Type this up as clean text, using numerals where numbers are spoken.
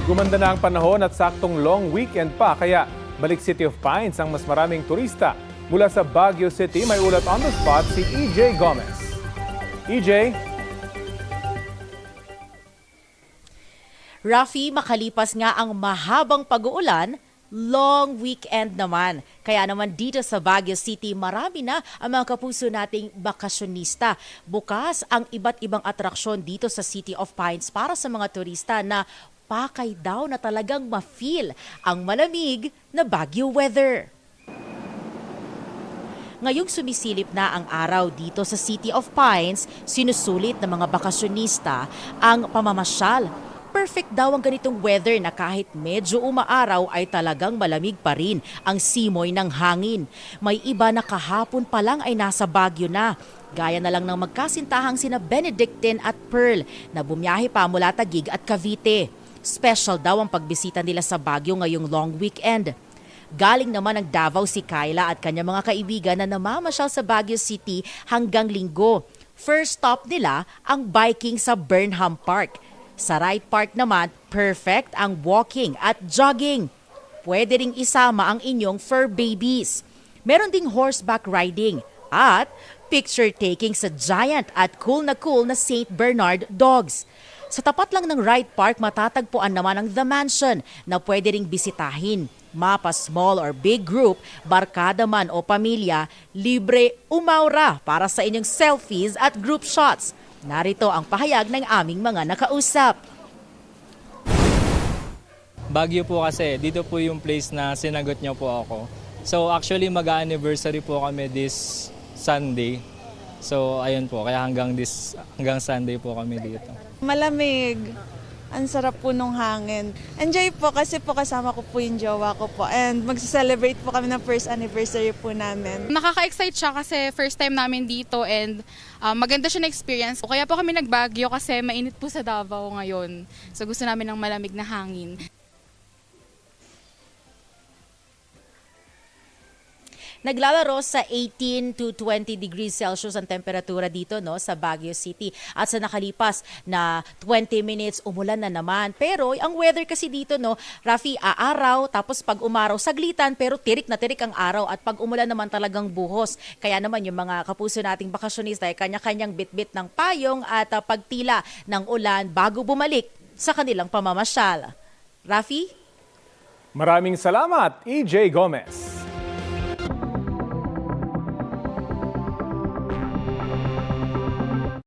Gumanda na ang panahon at saktong long weekend pa kaya balik City of Pines ang mas maraming turista. Mula sa Baguio City, may ulat on the spot si EJ Gomez. EJ? Rafi, makalipas nga ang mahabang pag-uulan, long weekend naman. Kaya naman dito sa Baguio City, marami na ang mga kapuso nating bakasyonista. Bukas ang iba't ibang atraksyon dito sa City of Pines para sa mga turista na pakay daw na talagang ma-feel ang malamig na Baguio weather. Ngayong sumisilip na ang araw dito sa City of Pines, sinusulit ng mga bakasyonista ang pamamasyal. Perfect daw ang ganitong weather na kahit medyo umaaraw ay talagang malamig pa rin ang simoy ng hangin. May iba na kahapon pa lang ay nasa Baguio na. Gaya na lang ng magkasintahang sina Benedictine at Pearl na bumiyahe pa mula Taguig at Cavite. Special daw ang pagbisita nila sa Baguio ngayong long weekend. Galing naman ng Davao si Kyla at kanyang mga kaibigan na namamasyal sa Baguio City hanggang Linggo. First stop nila ang biking sa Burnham Park. Sa Wright Park naman, perfect ang walking at jogging. Pwede ring isama ang inyong fur babies. Meron ding horseback riding at picture taking sa giant at cool na St. Bernard dogs. Sa tapat lang ng Wright Park, matatagpuan naman ang The Mansion na pwede ring bisitahin. Mapa small or big group, barkada man o pamilya, libre umaura para sa inyong selfies at group shots. Narito ang pahayag ng aming mga nakausap. Baguio po kasi, dito po yung place na sinagot niyo po ako. So actually mag-anniversary po kami this Sunday. So ayun po, kaya hanggang Sunday po kami dito. Malamig. Ang sarap po nung hangin. Enjoy po kasi po kasama ko po yung jowa ko po. And mag-celebrate po kami ng first anniversary po namin. Nakaka-excite siya kasi first time namin dito and maganda siya na experience. Kaya po kami nagbagyo kasi mainit po sa Davao ngayon. So gusto namin ng malamig na hangin. Naglalaro sa 18 to 20 degrees Celsius ang temperatura dito no sa Baguio City. At sa nakalipas na 20 minutes umulan na naman. Pero ang weather kasi dito no, Rafi, aaraw tapos pag umaraw saglitan pero tirik na tirik ang araw at pag umulan naman talagang buhos. Kaya naman yung mga kapuso nating bakasyonista ay kanya-kanyang bitbit ng payong at pagtila ng ulan bago bumalik sa kanilang pamamasyal. Rafi? Maraming salamat, EJ Gomez.